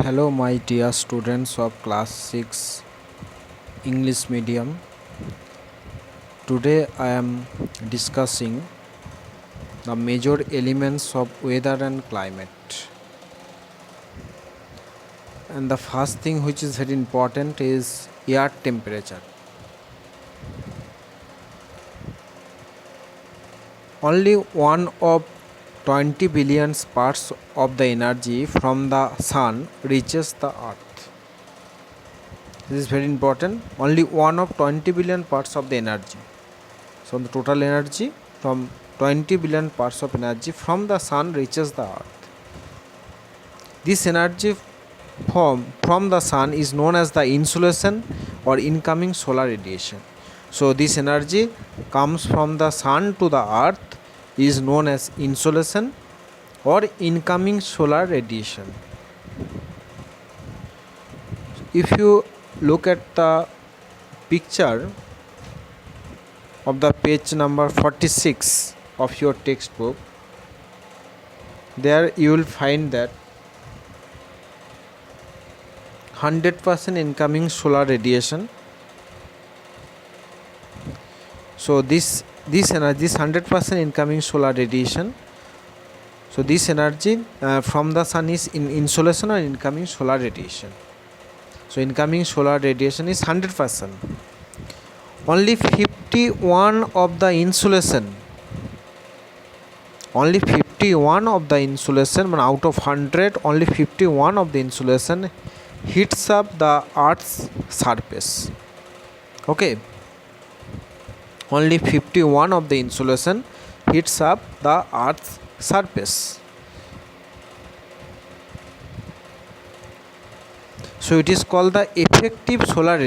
Hello, my dear students of class 6 English medium. Today I am discussing the major elements of weather and climate. And the first thing which is very important is air temperature. Only one of 20 billion parts of the energy from the sun reaches the earth. This is very important. Only one of 20 billion parts of the energy. So the total energy from 20 billion parts of energy from the sun reaches the earth. This energy from the sun is known as the insolation or incoming solar radiation. So this energy comes from the sun to the earth is known as insolation or incoming solar radiation. If you look at the picture of the page number 46 of your textbook, there you will find that 100% incoming solar radiation. So this energy is 100% incoming solar radiation. So this energy from the sun is in insolation or incoming solar radiation. So incoming solar radiation is 100%. Only 51 of the insolation, out of 100, only 51 of the insolation heats up the earth's surface. Okay, only 51 of the insolation heats up the earth's surface. So it is called the effective solar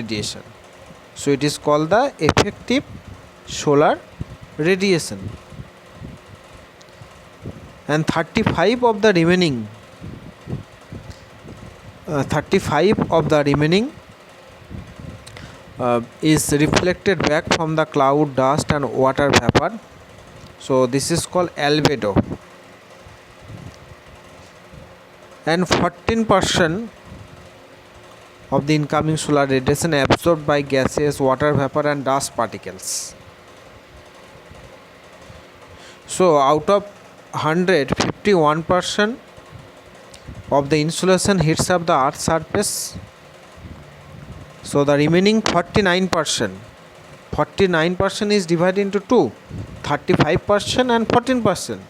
radiation. And 35 of the remaining is reflected back from the cloud, dust and water vapor. So this is called albedo. And 14% of the incoming solar radiation absorbed by gases, water vapor and dust particles. So out of 100, 51% of the insolation heats up the earth's surface. So the remaining 49% is divided into two, 35% and 14%.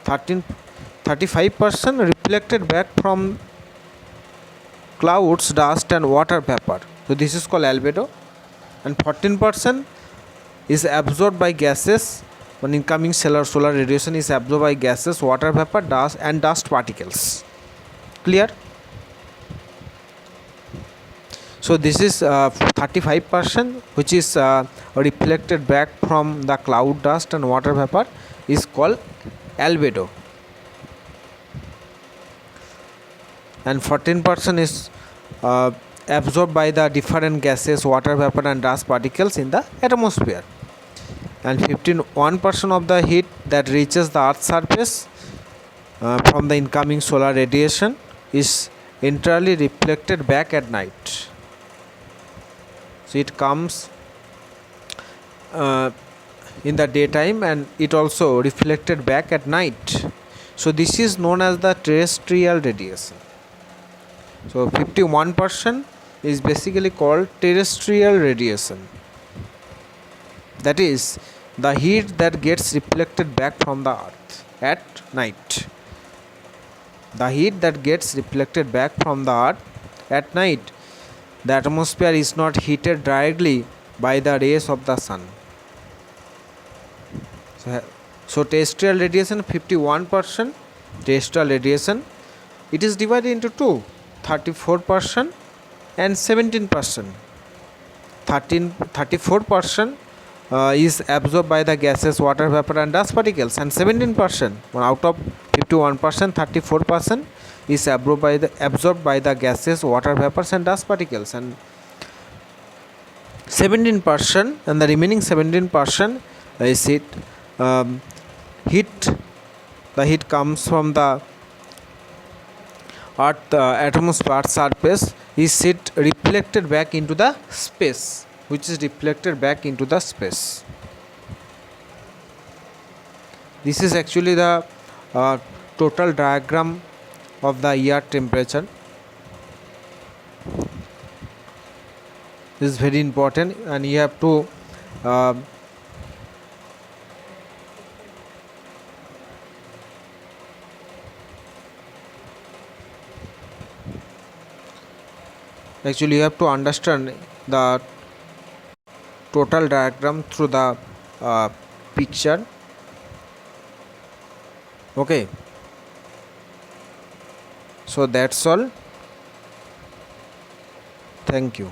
35% reflected back from clouds, dust and water vapor. So this is called albedo. And 14% is absorbed by gases. When incoming solar radiation is absorbed by gases, water vapor, dust and dust particles. Clear? So this is 35% which is reflected back from the cloud, dust and water vapor is called albedo. And 14% is absorbed by the different gases, water vapor and dust particles in the atmosphere. And 51% of the heat that reaches the earth's surface from the incoming solar radiation is entirely reflected back at night. So it comes in the daytime and it also reflected back at night. So this is known as the terrestrial radiation. So 51% is basically called terrestrial radiation. That is the heat that gets reflected back from the earth at night. The heat that gets reflected back from the earth at night. The atmosphere is not heated directly by the rays of the sun. So terrestrial radiation, 51% terrestrial radiation. It is divided into two, 34% and 17%. 34% is absorbed by the gases, water vapor and dust particles, and 17% out of 51%, 34% is absorbed by the gases, water vapors and dust particles, and 17% and the remaining 17% is heat. The heat comes from the earth atmosphere surface is set reflected back into the space, which is reflected back into the space. This is actually the total diagram of the air temperature. This is very important, and you have to actually you have to understand the total diagram through the picture. Okay, so that's all. Thank you.